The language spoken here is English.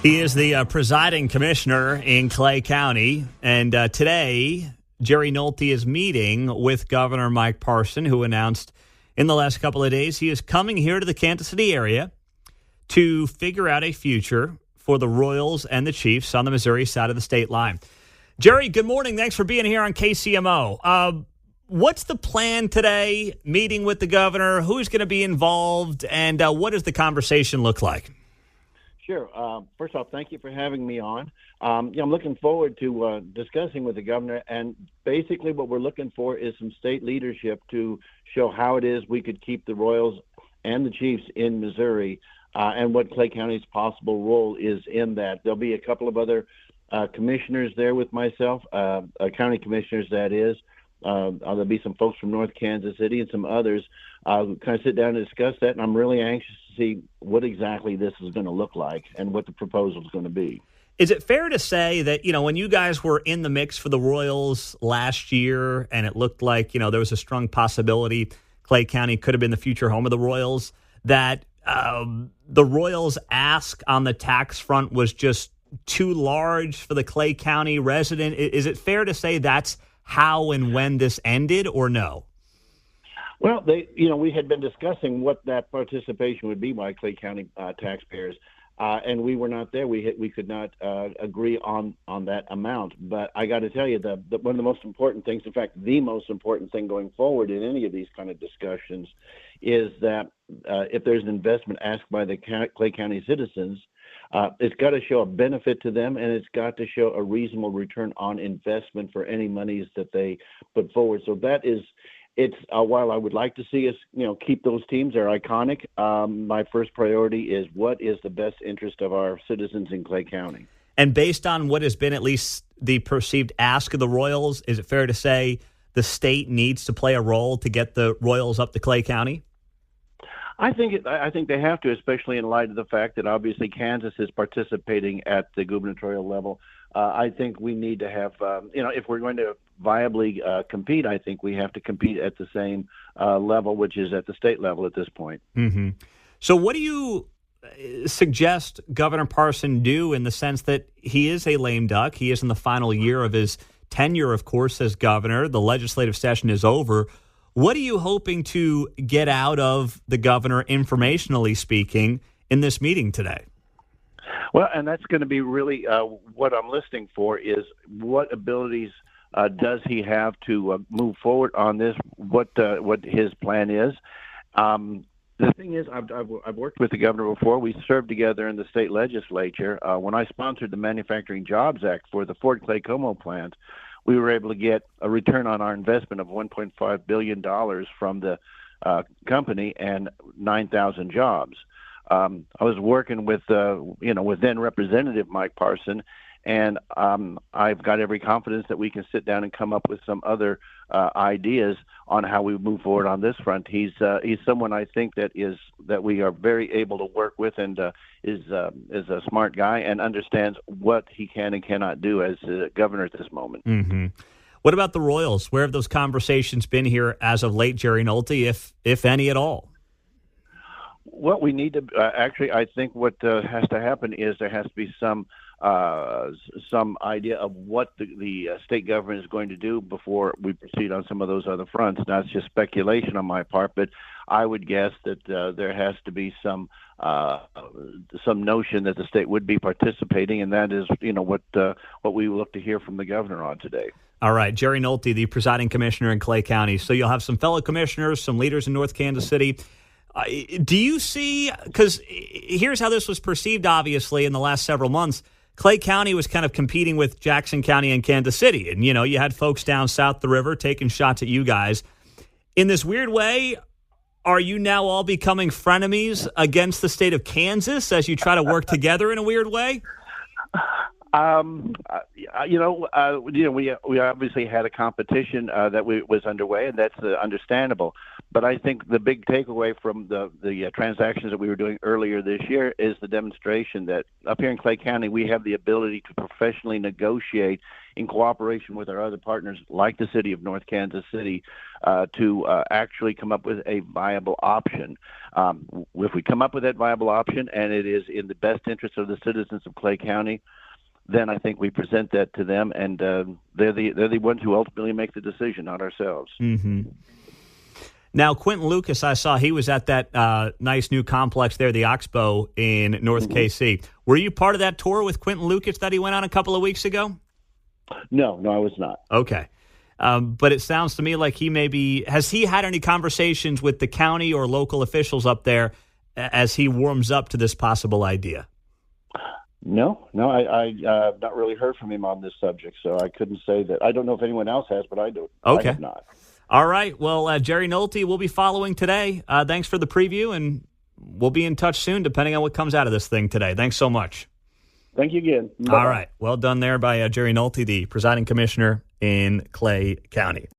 He is the presiding commissioner in Clay County, and today Jerry Nolte is meeting with Governor Mike Parson, who announced in the last couple of days he is coming here to the Kansas City area to figure out a future for the Royals and the Chiefs on the Missouri side of the state line. Jerry, good morning. Thanks for being here on KCMO. What's the plan today, meeting with the governor? Who's going to be involved, and what does the conversation look like? Sure. First off, thank you for having me on. I'm looking forward to discussing with the governor, and basically what we're looking for is some state leadership to show how it is we could keep the Royals and the Chiefs in Missouri, and what Clay County's possible role is in that. There'll be a couple of other commissioners there with myself, county commissioners, that is. There'll be some folks from North Kansas City and some others kind of sit down and discuss that, and I'm really anxious to see what exactly this is going to look like and what the proposal is going to be. Is it fair to say that, when you guys were in the mix for the Royals last year and it looked like, there was a strong possibility Clay County could have been the future home of the Royals, that the Royals' ask on the tax front was just too large for the Clay County resident? Is it fair to say that's how and when this ended, or no? Well, we had been discussing what that participation would be by Clay County taxpayers, and we were not there. We could not agree on that amount. But I got to tell you, one of the most important things, in fact, the most important thing going forward in any of these kind of discussions, is that if there's an investment asked by the Clay County citizens, it's got to show a benefit to them, and it's got to show a reasonable return on investment for any monies that they put forward. So while I would like to see us, keep those teams, they're iconic. My first priority is what is the best interest of our citizens in Clay County. And based on what has been at least the perceived ask of the Royals, is it fair to say the state needs to play a role to get the Royals up to Clay County? I think they have to, especially in light of the fact that obviously Kansas is participating at the gubernatorial level. I think we need to have, if we're going to viably compete, I think we have to compete at the same level, which is at the state level at this point. Mm-hmm. So what do you suggest Governor Parson do, in the sense that he is a lame duck? He is in the final year of his tenure, of course, as governor. The legislative session is over. What are you hoping to get out of the governor, informationally speaking, in this meeting today? Well, and that's going to be really what I'm listening for, is what abilities does he have to move forward on this, what his plan is. The thing is, I've worked with the governor before. We served together in the state legislature. When I sponsored the Manufacturing Jobs Act for the Ford Clay Como plant, we were able to get a return on our investment of $1.5 billion from the company and 9,000 jobs. I was working with then Representative Mike Parson, and I've got every confidence that we can sit down and come up with some other ideas on how we move forward on this front. He's someone I think that we are very able to work with, and is a smart guy and understands what he can and cannot do as governor at this moment. Mm-hmm. What about the Royals? Where have those conversations been here as of late, Jerry Nolte, if any at all? Well, we need to actually. I think what has to happen is there has to be some idea of what the state government is going to do before we proceed on some of those other fronts. Now, it's just speculation on my part, but I would guess that there has to be some notion that the state would be participating, and that is, what we look to hear from the governor on today. All right, Jerry Nolte, the presiding commissioner in Clay County. So you'll have some fellow commissioners, some leaders in North Kansas City. Do you see, because here's how this was perceived, obviously, in the last several months. Clay County was kind of competing with Jackson County and Kansas City. And, you had folks down south the river taking shots at you guys. In this weird way, are you now all becoming frenemies against the state of Kansas as you try to work together in a weird way? We obviously had a competition that was underway, and that's understandable. But I think the big takeaway from the transactions that we were doing earlier this year is the demonstration that up here in Clay County, we have the ability to professionally negotiate in cooperation with our other partners, like the city of North Kansas City, to actually come up with a viable option. If we come up with that viable option and it is in the best interest of the citizens of Clay County, then I think we present that to them, and they're the ones who ultimately make the decision, not ourselves. Mm-hmm. Now, Quentin Lucas, I saw he was at that nice new complex there, the Oxbow in North KC. Were you part of that tour with Quentin Lucas that he went on a couple of weeks ago? No, I was not. Okay. But it sounds to me like has he had any conversations with the county or local officials up there as he warms up to this possible idea? No, I not really heard from him on this subject, so I couldn't say that. I don't know if anyone else has, but I do. Okay. I have not. All right. Well, Jerry Nolte, we'll be following today. Thanks for the preview, and we'll be in touch soon, depending on what comes out of this thing today. Thanks so much. Thank you again. Bye-bye. All right. Well done there by Jerry Nolte, the presiding commissioner in Clay County.